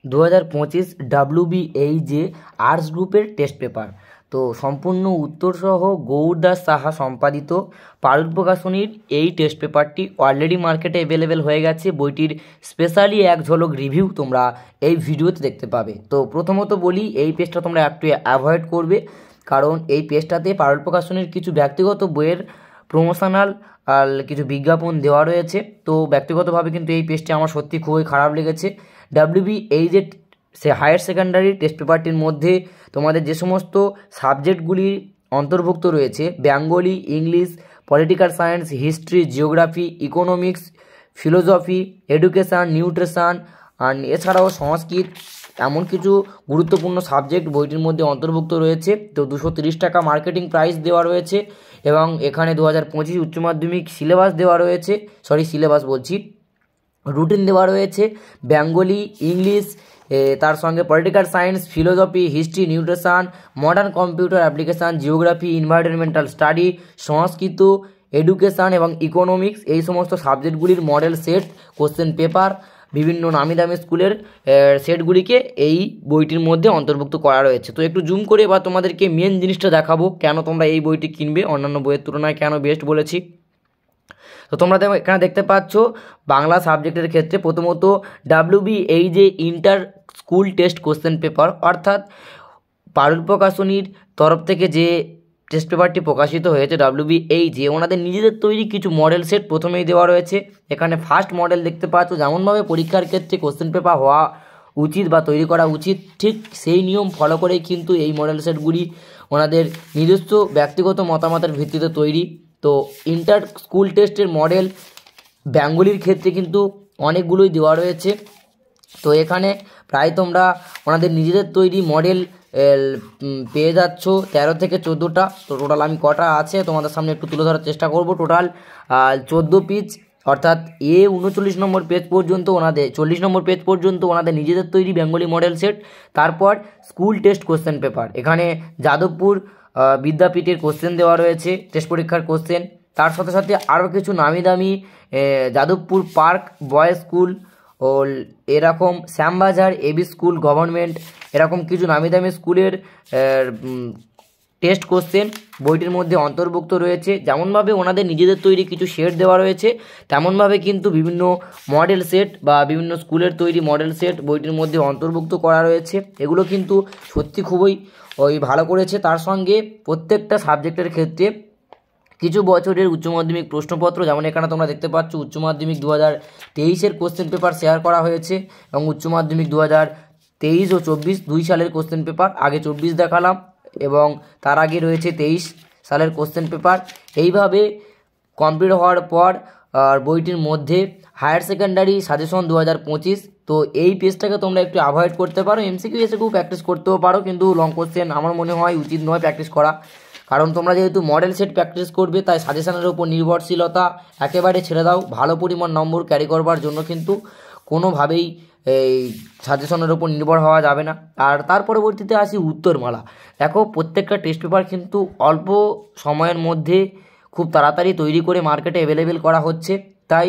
2025 WBA arts গ্রুপের test paper. তো সম্পূর্ণ উত্তরসহ গৌর দাস সাহা সম্পাদিত পারুল প্রকাশনীর এই টেস্ট পেপারটি অলরেডি মার্কেটে অ্যাভেলেবেল হয়ে গেছে। বইটির স্পেশালি এক ঝলক রিভিউ তোমরা এই ভিডিওতে দেখতে পাবে। তো প্রথমত বলি, এই পেজটা তোমরা একটু অ্যাভয়েড করবে, কারণ এই পেজটাতে পারুল প্রকাশনীর কিছু ব্যক্তিগত বইয়ের প্রমোশনাল আর কিছু বিজ্ঞাপন দেওয়া রয়েছে। তো ব্যক্তিগতভাবে কিন্তু এই পেজটি আমার সত্যি খুবই খারাপ লেগেছে। WBA হায়ার সেকেন্ডারি টেস্ট পেপারটির মধ্যে তোমাদের যে সমস্ত সাবজেক্টগুলি অন্তর্ভুক্ত রয়েছে, Bengali, English, political science, history, geography, economics, philosophy, education, nutrition আর এছাড়াও সংস্কৃত, এমন কিছু গুরুত্বপূর্ণ সাবজেক্ট বইটির মধ্যে অন্তর্ভুক্ত রয়েছে। তো 230 টাকা মার্কেটিং প্রাইস দেওয়া রয়েছে এবং এখানে 2025 উচ্চ মাধ্যমিক সিলেবাস দেওয়া রয়েছে, রুটিন দেওয়া রয়েছে। বেঙ্গলি, ইংলিশ, তার সঙ্গে political science, philosophy, history, nutrition, modern computer application, geography, environmental study, Sanskrit, education এবং ইকোনমিক্স, এই সমস্ত সাবজেক্টগুলির মডেল সেট, কোশ্চেন পেপার, বিভিন্ন নামি দামি স্কুলের সেটগুলিকে এই বইটির মধ্যে অন্তর্ভুক্ত করা রয়েছে। তো একটু জুম করে এবার তোমাদেরকে মেন জিনিসটা দেখাবো, কেন তোমরা এই বইটি কিনবে, অন্যান্য বইয়ের তুলনায় কেন বেস্ট বলেছি। তো তোমরা এখানে দেখতে পাচ্ছ বাংলা সাবজেক্টের ক্ষেত্রে প্রথমত WBA inter school test question paper, অর্থাৎ পারুল প্রকাশনীর তরফ থেকে যে টেস্ট পেপারটি প্রকাশিত হয়েছে WBA, ওনাদের নিজেদের তৈরি কিছু মডেল সেট প্রথমেই দেওয়া রয়েছে। এখানে ফার্স্ট মডেল দেখতে পাচ্ছ, যেমনভাবে পরীক্ষার ক্ষেত্রে কোশ্চেন পেপার হওয়া উচিত বা তৈরি করা উচিত, ঠিক সেই নিয়ম ফলো করেই কিন্তু এই মডেল সেটগুলি ওনাদের নিজস্ব ব্যক্তিগত মতামতের ভিত্তিতে তৈরি। তো ইন্টার স্কুল টেস্টের মডেল বেঙ্গলির ক্ষেত্রে কিন্তু অনেকগুলোই দেওয়া রয়েছে। তো এখানে প্রায় তোমরা ওনাদের নিজেদের তৈরি মডেল পেয়ে যাচ্ছ 13 থেকে 14টা। তো টোটাল আমি কটা আছে তোমাদের সামনে একটু তুলে ধরার চেষ্টা করব। টোটাল 14 পিচ, অর্থাৎ 39 নম্বর পেজ পর্যন্ত ওনাদের, 40 নম্বর পেজ পর্যন্ত ওনাদের নিজেদের তৈরি বেঙ্গলি মডেল সেট। তারপর স্কুল টেস্ট কোশ্চেন পেপার, এখানে যাদবপুর বিদ্যাপীঠের কোশ্চেন দেওয়া রয়েছে, টেস্ট পরীক্ষার কোশ্চেন। তার সাথে সাথে আরও কিছু নামি দামি যাদবপুর পার্ক বয়েজ স্কুল ও এরকম শ্যামবাজার এবি স্কুল গভর্নমেন্ট, এরকম কিছু নামি দামি স্কুলের টেস্ট কোশ্চেন বইটির মধ্যে অন্তর্ভুক্ত রয়েছে। যেমনভাবে ওনাদের নিজেদের তৈরি কিছু সেট দেওয়া রয়েছে, তেমনভাবে কিন্তু বিভিন্ন মডেল সেট বা বিভিন্ন স্কুলের তৈরি মডেল সেট বইটির মধ্যে অন্তর্ভুক্ত করা রয়েছে। এগুলো কিন্তু সত্যি খুবই ভালো করেছে। তার সঙ্গে প্রত্যেকটা সাবজেক্টের ক্ষেত্রে কিছু বছরের উচ্চ মাধ্যমিক প্রশ্নপত্র, যেমন এখানে তোমরা দেখতে পাচ্ছ উচ্চ মাধ্যমিক 2023 কোশ্চেন পেপার শেয়ার করা হয়েছে এবং উচ্চ মাধ্যমিক 2023 ও 24 2 সালের কোশ্চেন পেপার, আগে 24 দেখালাম এবং তার আগে রয়েছে 23 সালের কোশ্চেন পেপার। এইভাবে কমপ্লিট হওয়ার পর বইটির মধ্যে হায়ার সেকেন্ডারি সাজেশন 2025। তো এই পেজটাকে তোমরা একটু অ্যাভয়েড করতে পারো, MCQ এসেও প্র্যাকটিস করতেও পারো, কিন্তু লং কোশ্চেন আমার মনে হয় উচিত নয় প্র্যাকটিস করা, কারণ তোমরা যেহেতু মডেল সেট প্র্যাকটিস করবে তাই সাজেশনের উপর নির্ভরশীলতা একেবারে ছেড়ে দাও। ভালো পরিমাণ নম্বর ক্যারি করবার জন্য কিন্তু কোনোভাবেই এই সাজেশনের উপর নির্ভর হওয়া যাবে না। আর তার পরবর্তীতে আসি উত্তরমালা। দেখো, প্রত্যেকটা টেস্ট পেপার কিন্তু অল্প সময়ের মধ্যে খুব তাড়াতাড়ি তৈরি করে মার্কেটে অ্যাভেলেবেল করা হচ্ছে, তাই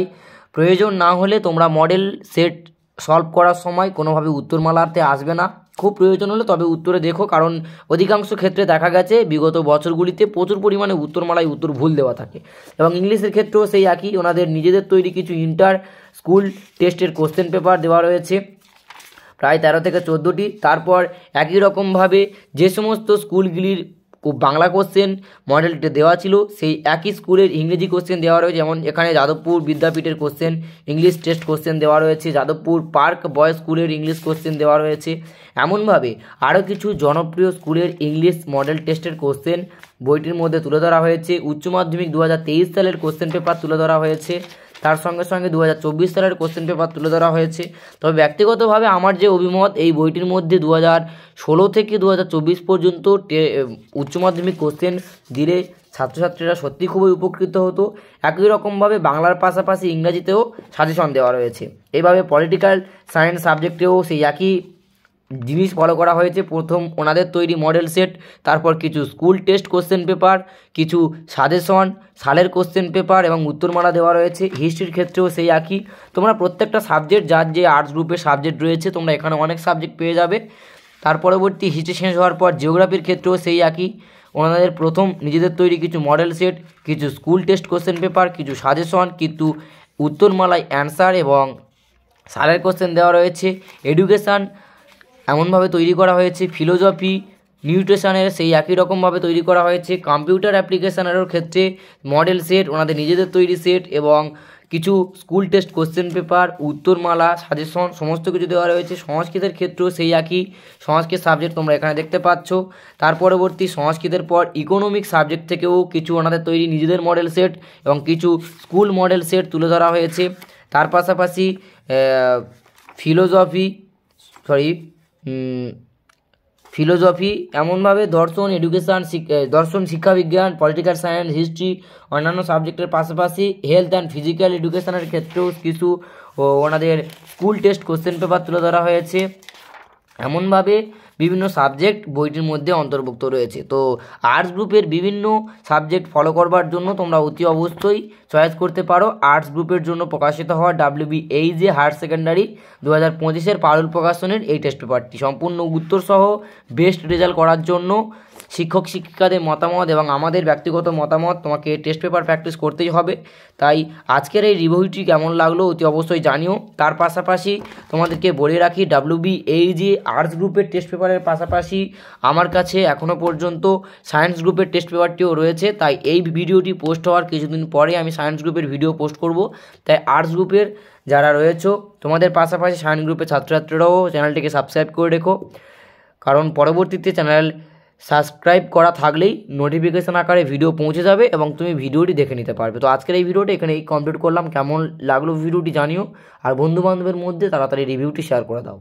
প্রয়োজন না হলে তোমরা মডেল সেট সলভ করার সময় কোনোভাবে উত্তরমালাতে আসবে না। খুব প্রয়োজন হলে তবে উত্তরে দেখো, কারণ অধিকাংশ ক্ষেত্রে দেখা গেছে বিগত বছরগুলিতে প্রচুর পরিমাণে উত্তরমালায় উত্তর ভুল দেওয়া থাকে। এবং ইংলিশের ক্ষেত্রেও সেই একই, ওনাদের নিজেদের তৈরি কিছু ইন্টার স্কুল টেস্টের কোশ্চেন পেপার দেওয়া রয়েছে প্রায় 13 থেকে 14টি। তারপর একই রকমভাবে যে সমস্ত স্কুলগুলির বাংলা কোশ্চেন মডেলটা দেওয়া ছিল সেই একই স্কুলের ইংরেজি কোশ্চেন দেওয়া রয়েছে, যেমন এখানে যাদবপুর বিদ্যাপীঠের কোশ্চেন ইংলিশ টেস্ট কোশ্চেন দেওয়া রয়েছে, যাদবপুর পার্ক বয়েজ স্কুলের ইংলিশ কোশ্চেন দেওয়া রয়েছে। এমনভাবে আরও কিছু জনপ্রিয় স্কুলের ইংলিশ মডেল টেস্টের কোশ্চেন বইটির মধ্যে তুলে ধরা হয়েছে। উচ্চ মাধ্যমিক 2023 সালের কোশ্চেন পেপার তুলে ধরা হয়েছে, তার সঙ্গে সঙ্গে 2024 সালের কোশ্চেন পেপার তুলে ধরা হয়েছে। তবে ব্যক্তিগতভাবে আমার যে অভিমত, এই বইটির মধ্যে 2016 থেকে 2024 পর্যন্ত উচ্চ মাধ্যমিক কোশ্চেন দিলে ছাত্রছাত্রীরা সত্যি খুবই উপকৃত হতো। একই রকমভাবে বাংলার পাশাপাশি ইংরাজিতেও সাজেশন দেওয়া রয়েছে। এইভাবে পলিটিক্যাল সায়েন্স সাবজেক্টেও সেই একই জিনিস ফলো করা হয়েছে। প্রথম ওনাদের তৈরি মডেল সেট, তারপর কিছু স্কুল টেস্ট কোশ্চেন পেপার, কিছু সাজেশন, সালের কোশ্চেন পেপার এবং উত্তরমালা দেওয়া রয়েছে। হিস্ট্রির ক্ষেত্রেও সেই একই। তোমরা প্রত্যেকটা সাবজেক্ট, যার যে আর্টস গ্রুপের সাবজেক্ট রয়েছে, তোমরা এখানে অনেক সাবজেক্ট পেয়ে যাবে। তার পরবর্তী হিস্ট্রি শেষ হওয়ার পর জিওগ্রাফির ক্ষেত্রেও সেই একই। ওনাদের প্রথম নিজেদের তৈরি কিছু মডেল সেট, কিছু স্কুল টেস্ট কোশ্চেন পেপার, কিছু সাজেশন, কিন্তু উত্তরমালায় অ্যান্সার এবং সালের কোশ্চেন দেওয়া রয়েছে। এডুকেশান এমনভাবে তৈরি করা হয়েছে। ফিলোজফি, নিউট্রিশনের সেই একই রকমভাবে তৈরি করা হয়েছে। কম্পিউটার অ্যাপ্লিকেশানেরও ক্ষেত্রে মডেল সেট, ওনাদের নিজেদের তৈরি সেট এবং কিছু স্কুল টেস্ট কোশ্চেন পেপার, উত্তরমালা, সাজেশন সমস্ত কিছু দেওয়া রয়েছে। সংস্কৃতের ক্ষেত্রেও সেই একই। সংস্কৃত সাবজেক্ট তোমরা এখানে দেখতে পাচ্ছ। তার পরবর্তী সংস্কৃতের পর ইকোনমিক সাবজেক্ট থেকেও কিছু ওনাদের তৈরি নিজেদের মডেল সেট এবং কিছু স্কুল মডেল সেট তুলে ধরা হয়েছে। তার পাশাপাশি ফিলোজফি এমনভাবে দর্শন, এডুকেশান, দর্শন, শিক্ষাবিজ্ঞান, পলিটিক্যাল সায়েন্স, হিস্ট্রি, অন্যান্য সাবজেক্টের পাশাপাশি হেলথ অ্যান্ড ফিজিক্যাল এডুকেশানের ক্ষেত্রেও কিছু ওনাদের স্কুল টেস্ট কোশ্চেন পেপার তুলে ধরা হয়েছে। এমনভাবে বিভিন্ন সাবজেক্ট বইটির মধ্যে অন্তর্ভুক্ত রয়েছে। তো আর্টস গ্রুপের বিভিন্ন সাবজেক্ট ফলো করবার জন্য তোমরা অতি অবশ্যই চয়েস করতে পারো আর্টস গ্রুপের জন্য প্রকাশিত হওয়া WBHJ হায়ার সেকেন্ডারি 2025-এর পারুল প্রকাশনের এই টেস্ট পেপারটি। সম্পূর্ণ উত্তরসহ বেস্ট রেজাল্ট করার জন্য শিক্ষক শিক্ষিকাদের মতামত এবং আমাদের ব্যক্তিগত মতামত, তোমাকে টেস্ট পেপার প্র্যাকটিস করতেই হবে। তাই আজকের এই রিভিউটি কেমন লাগলো অতি অবশ্যই জানিও। তার পাশাপাশি তোমাদেরকে বলে রাখি, WBHJ আর্টস গ্রুপের টেস্ট পেপারের পাশাপাশি আমার কাছে এখনও পর্যন্ত সায়েন্স গ্রুপের টেস্ট পেপারটিও রয়েছে। তাই এই ভিডিওটি পোস্ট হওয়ার কিছুদিন পরে আমি সায়েন্স গ্রুপের ভিডিও পোস্ট করব। তাই আর্টস গ্রুপের যারা রয়েছে তোমাদের পাশাপাশি সায়েন্স গ্রুপের ছাত্রছাত্রীরাও চ্যানেলটিকে সাবস্ক্রাইব করে রেখো, কারণ পরবর্তীতে চ্যানেল সাবস্ক্রাইব করা থাকলেই নোটিফিকেশান আকারে ভিডিও পৌঁছে যাবে এবং তুমি ভিডিওটি দেখে নিতে পারবে। তো আজকের এই ভিডিওটা এখানেই কমপ্লিট করলাম। কেমন লাগলো ভিডিওটি জানিও, আর বন্ধুবান্ধবের মধ্যে তাড়াতাড়ি রিভিউটি শেয়ার করে দাও।